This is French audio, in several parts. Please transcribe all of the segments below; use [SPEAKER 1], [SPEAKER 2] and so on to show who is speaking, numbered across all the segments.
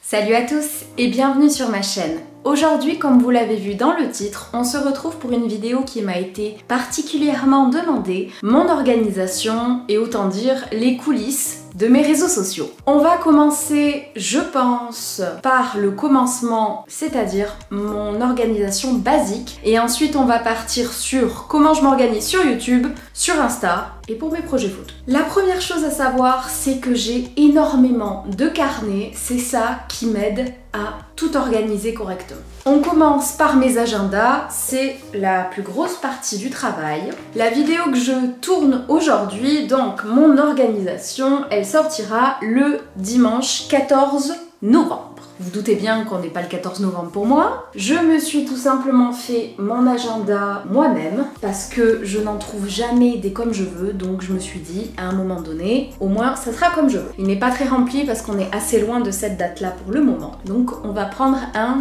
[SPEAKER 1] Salut à tous et bienvenue sur ma chaîne. Aujourd'hui, comme vous l'avez vu dans le titre, on se retrouve pour une vidéo qui m'a été particulièrement demandée, mon organisation et autant dire les coulisses de mes réseaux sociaux. On va commencer, je pense, par le commencement, c'est-à-dire mon organisation basique, et ensuite on va partir sur comment je m'organise sur YouTube, sur Insta et pour mes projets photos. La première chose à savoir, c'est que j'ai énormément de carnets, c'est ça qui m'aide à tout organiser correctement. On commence par mes agendas, c'est la plus grosse partie du travail. La vidéo que je tourne aujourd'hui, donc mon organisation, elle sortira le dimanche 14 novembre. Vous doutez bien qu'on n'est pas le 14 novembre pour moi. Je me suis tout simplement fait mon agenda moi-même parce que je n'en trouve jamais des comme je veux, donc je me suis dit à un moment donné, au moins ça sera comme je veux. Il n'est pas très rempli parce qu'on est assez loin de cette date-là pour le moment, donc on va prendre un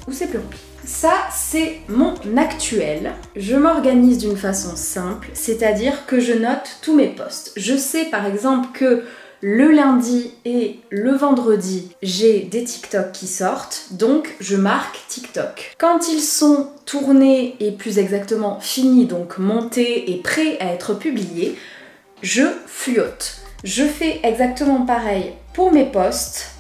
[SPEAKER 1] où c'est plus rempli. Ça, c'est mon actuel. Je m'organise d'une façon simple, c'est-à-dire que je note tous mes posts. Je sais par exemple que le lundi et le vendredi, j'ai des TikTok qui sortent, donc je marque TikTok. Quand ils sont tournés et plus exactement finis, donc montés et prêts à être publiés, je fluote. Je fais exactement pareil pour mes posts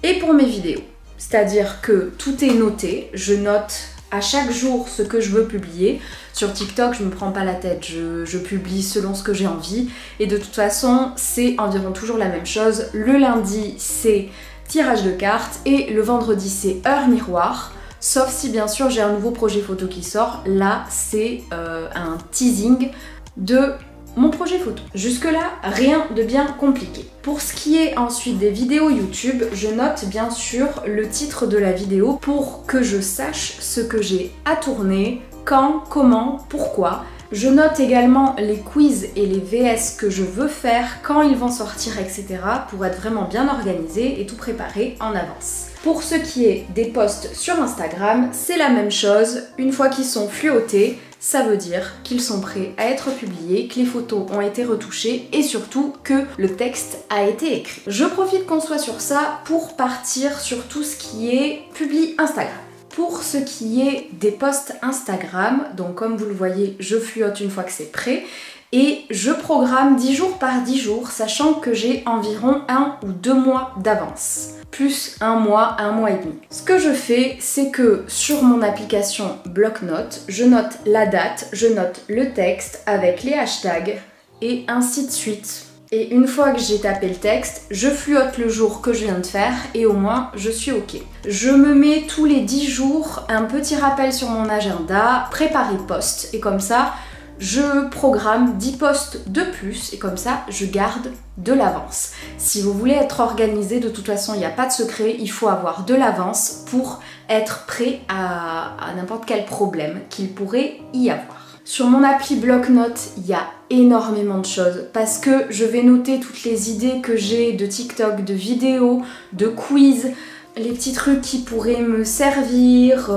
[SPEAKER 1] et pour mes vidéos. C'est-à-dire que tout est noté, je note à chaque jour ce que je veux publier. Sur TikTok, je me prends pas la tête, je publie selon ce que j'ai envie. Et de toute façon, c'est environ toujours la même chose. Le lundi, c'est tirage de cartes et le vendredi, c'est heure miroir. Sauf si bien sûr j'ai un nouveau projet photo qui sort. Là, c'est un teasing de mon projet photo. Jusque-là, rien de bien compliqué. Pour ce qui est ensuite des vidéos YouTube, je note bien sûr le titre de la vidéo pour que je sache ce que j'ai à tourner, quand, comment, pourquoi. Je note également les quiz et les VS que je veux faire, quand ils vont sortir, etc. pour être vraiment bien organisé et tout préparé en avance. Pour ce qui est des posts sur Instagram, c'est la même chose. Une fois qu'ils sont fluotés, ça veut dire qu'ils sont prêts à être publiés, que les photos ont été retouchées et surtout que le texte a été écrit. Je profite qu'on soit sur ça pour partir sur tout ce qui est publi Instagram. Pour ce qui est des posts Instagram, donc comme vous le voyez, je fluote une fois que c'est prêt et je programme 10 jours par 10 jours, sachant que j'ai environ 1 ou 2 mois d'avance. Plus un mois et demi. Ce que je fais, c'est que sur mon application Bloc-Notes, je note la date, je note le texte avec les hashtags et ainsi de suite. Et une fois que j'ai tapé le texte, je fluote le jour que je viens de faire et au moins je suis ok. Je me mets tous les 10 jours un petit rappel sur mon agenda, préparer post et comme ça, je programme 10 posts de plus et comme ça, je garde de l'avance. Si vous voulez être organisé, de toute façon, il n'y a pas de secret, il faut avoir de l'avance pour être prêt à n'importe quel problème qu'il pourrait y avoir. Sur mon appli Bloc-Notes, il y a énormément de choses parce que je vais noter toutes les idées que j'ai de TikTok, de vidéos, de quiz, les petits trucs qui pourraient me servir,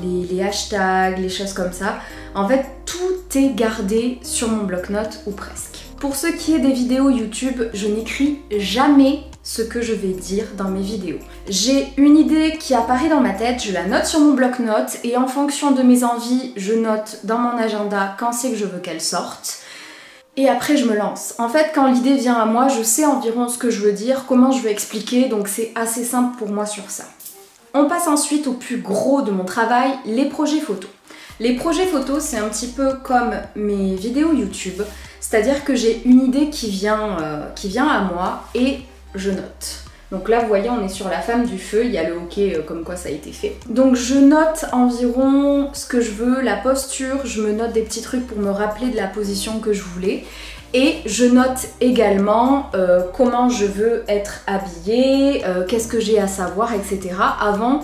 [SPEAKER 1] les hashtags, les choses comme ça. En fait, tout est gardé sur mon bloc-notes ou presque. Pour ce qui est des vidéos YouTube, je n'écris jamais ce que je vais dire dans mes vidéos. J'ai une idée qui apparaît dans ma tête, je la note sur mon bloc-notes et en fonction de mes envies, je note dans mon agenda quand c'est que je veux qu'elle sorte. Et après je me lance. En fait, quand l'idée vient à moi, je sais environ ce que je veux dire, comment je veux expliquer, donc c'est assez simple pour moi sur ça. On passe ensuite au plus gros de mon travail, les projets photos. Les projets photos, c'est un petit peu comme mes vidéos YouTube, c'est-à-dire que j'ai une idée qui vient à moi et je note. Donc là, vous voyez, on est sur la femme du feu, il y a le OK comme quoi ça a été fait. Donc je note environ ce que je veux, la posture, je me note des petits trucs pour me rappeler de la position que je voulais. Et je note également comment je veux être habillée, qu'est-ce que j'ai à savoir, etc. avant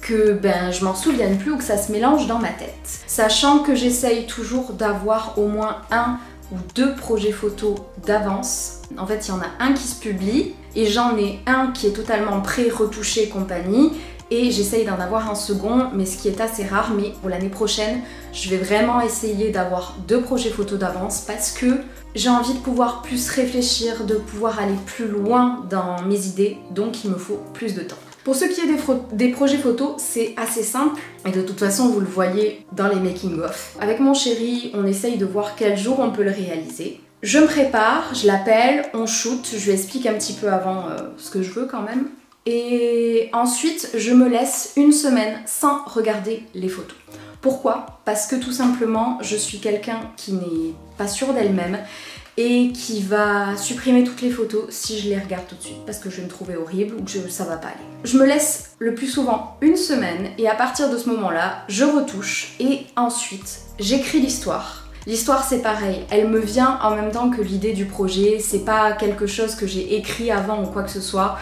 [SPEAKER 1] que je m'en souvienne plus ou que ça se mélange dans ma tête. Sachant que j'essaye toujours d'avoir au moins 1 ou 2 projets photos d'avance. En fait, il y en a un qui se publie et j'en ai un qui est totalement prêt, retouché, compagnie. Et j'essaye d'en avoir un second, mais ce qui est assez rare. Mais pour l'année prochaine, je vais vraiment essayer d'avoir 2 projets photos d'avance parce que j'ai envie de pouvoir plus réfléchir, de pouvoir aller plus loin dans mes idées, donc il me faut plus de temps. Pour ce qui est des projets photos, c'est assez simple et de toute façon vous le voyez dans les making-of. Avec mon chéri, on essaye de voir quel jour on peut le réaliser. Je me prépare, je l'appelle, on shoot, je lui explique un petit peu avant ce que je veux quand même. Et ensuite, je me laisse une semaine sans regarder les photos. Pourquoi? Parce que tout simplement, je suis quelqu'un qui n'est pas sûr d'elle-même et qui va supprimer toutes les photos si je les regarde tout de suite parce que je vais me trouver horrible ou que ça va pas aller. Je me laisse le plus souvent une semaine et à partir de ce moment-là, je retouche et ensuite, j'écris l'histoire. L'histoire c'est pareil, elle me vient en même temps que l'idée du projet, c'est pas quelque chose que j'ai écrit avant ou quoi que ce soit.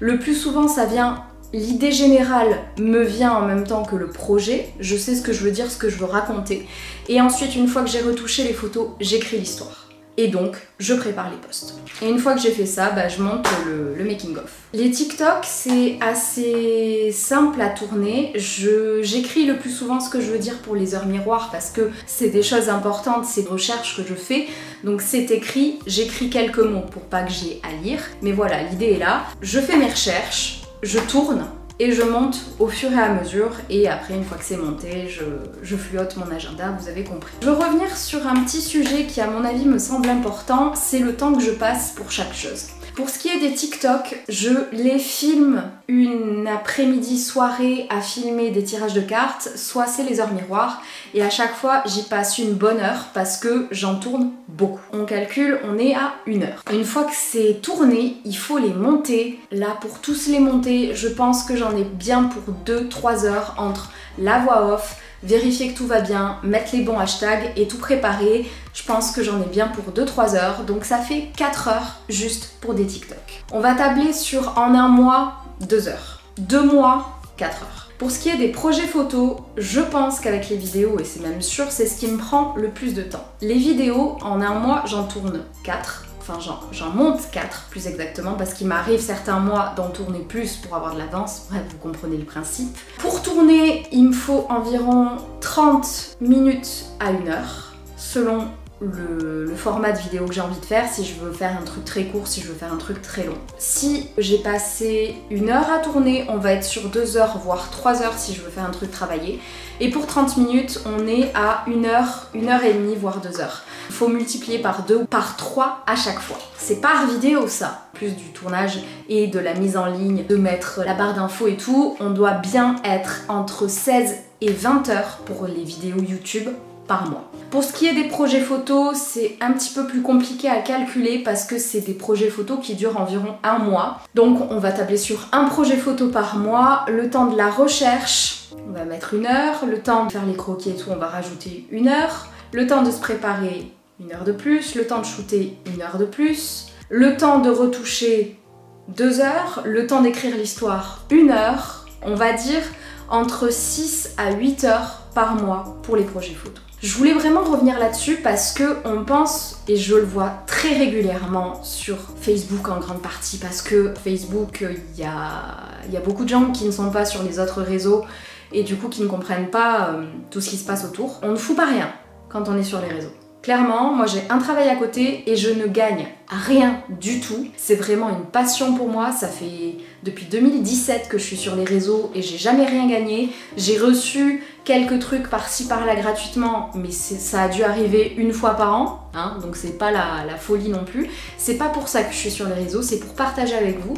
[SPEAKER 1] Le plus souvent ça vient, l'idée générale me vient en même temps que le projet, je sais ce que je veux dire, ce que je veux raconter. Et ensuite une fois que j'ai retouché les photos, j'écris l'histoire. Et donc, je prépare les posts. Et une fois que j'ai fait ça, je monte le making-of. Les TikTok, c'est assez simple à tourner. J'écris le plus souvent ce que je veux dire pour les heures miroirs parce que c'est des choses importantes, c'est des recherches que je fais. Donc c'est écrit, j'écris quelques mots pour pas que j'ai à lire. Mais voilà, l'idée est là. Je fais mes recherches, je tourne. Et je monte au fur et à mesure et après une fois que c'est monté, je fluote mon agenda, vous avez compris. Je veux revenir sur un petit sujet qui à mon avis me semble important, c'est le temps que je passe pour chaque chose. Pour ce qui est des TikTok, je les filme une après-midi soirée à filmer des tirages de cartes, soit c'est les heures miroirs, et à chaque fois j'y passe une bonne heure parce que j'en tourne beaucoup. On calcule, on est à 1 heure. Une fois que c'est tourné, il faut les monter. Là, pour tous les monter, je pense que j'en ai bien pour 2-3 heures entre la voix off, vérifier que tout va bien, mettre les bons hashtags et tout préparer. Je pense que j'en ai bien pour 2-3 heures, donc ça fait 4 heures juste pour des TikTok. On va tabler sur en 1 mois, 2 heures. 2 mois, 4 heures. Pour ce qui est des projets photos, je pense qu'avec les vidéos, et c'est même sûr, c'est ce qui me prend le plus de temps. Les vidéos, en 1 mois, j'en tourne 4. Enfin, j'en monte 4 plus exactement parce qu'il m'arrive certains mois d'en tourner plus pour avoir de l'avance. Bref, vous comprenez le principe. Pour tourner, il me faut environ 30 minutes à 1 heure selon le format de vidéo que j'ai envie de faire, si je veux faire un truc très court, si je veux faire un truc très long. Si j'ai passé 1 heure à tourner, on va être sur 2 heures voire 3 heures si je veux faire un truc travaillé. Et pour 30 minutes, on est à 1 heure, 1 heure et demie voire 2 heures. Il faut multiplier par 2 ou par 3 à chaque fois. C'est par vidéo ça, plus du tournage et de la mise en ligne, de mettre la barre d'infos et tout. On doit bien être entre 16 et 20 heures pour les vidéos YouTube par mois. Pour ce qui est des projets photos, c'est un petit peu plus compliqué à calculer parce que c'est des projets photos qui durent environ 1 mois. Donc on va tabler sur un projet photo par mois. Le temps de la recherche, on va mettre 1 heure. Le temps de faire les croquis et tout, on va rajouter 1 heure. Le temps de se préparer, 1 heure de plus. Le temps de shooter, 1 heure de plus. Le temps de retoucher, 2 heures. Le temps d'écrire l'histoire, 1 heure. On va dire entre 6 à 8 heures par mois pour les projets photos. Je voulais vraiment revenir là-dessus parce que on pense, et je le vois très régulièrement sur Facebook en grande partie, parce que Facebook, il y a beaucoup de gens qui ne sont pas sur les autres réseaux et du coup qui ne comprennent pas tout ce qui se passe autour. On ne fout pas rien quand on est sur les réseaux. Clairement, moi j'ai un travail à côté et je ne gagne rien du tout. C'est vraiment une passion pour moi. Ça fait depuis 2017 que je suis sur les réseaux et j'ai jamais rien gagné. J'ai reçu quelques trucs par-ci par-là gratuitement, mais ça a dû arriver 1 fois par an, hein, donc c'est pas la folie non plus. C'est pas pour ça que je suis sur les réseaux, c'est pour partager avec vous.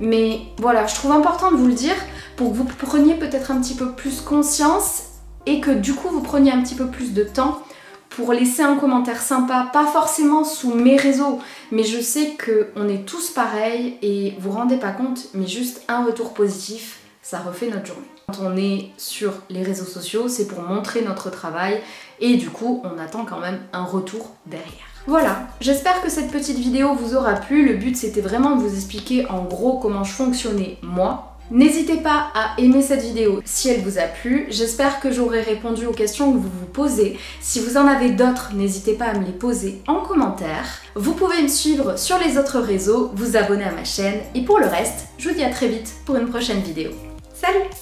[SPEAKER 1] Mais voilà, je trouve important de vous le dire pour que vous preniez peut-être un petit peu plus conscience et que du coup vous preniez un petit peu plus de temps pour laisser un commentaire sympa, pas forcément sous mes réseaux, mais je sais qu'on est tous pareils et vous vous rendez pas compte, mais juste un retour positif, ça refait notre journée. Quand on est sur les réseaux sociaux, c'est pour montrer notre travail et du coup, on attend quand même un retour derrière. Voilà, j'espère que cette petite vidéo vous aura plu. Le but, c'était vraiment de vous expliquer en gros comment je fonctionnais moi. N'hésitez pas à aimer cette vidéo si elle vous a plu. J'espère que j'aurai répondu aux questions que vous vous posez. Si vous en avez d'autres, n'hésitez pas à me les poser en commentaire. Vous pouvez me suivre sur les autres réseaux, vous abonner à ma chaîne. Et pour le reste, je vous dis à très vite pour une prochaine vidéo. Salut!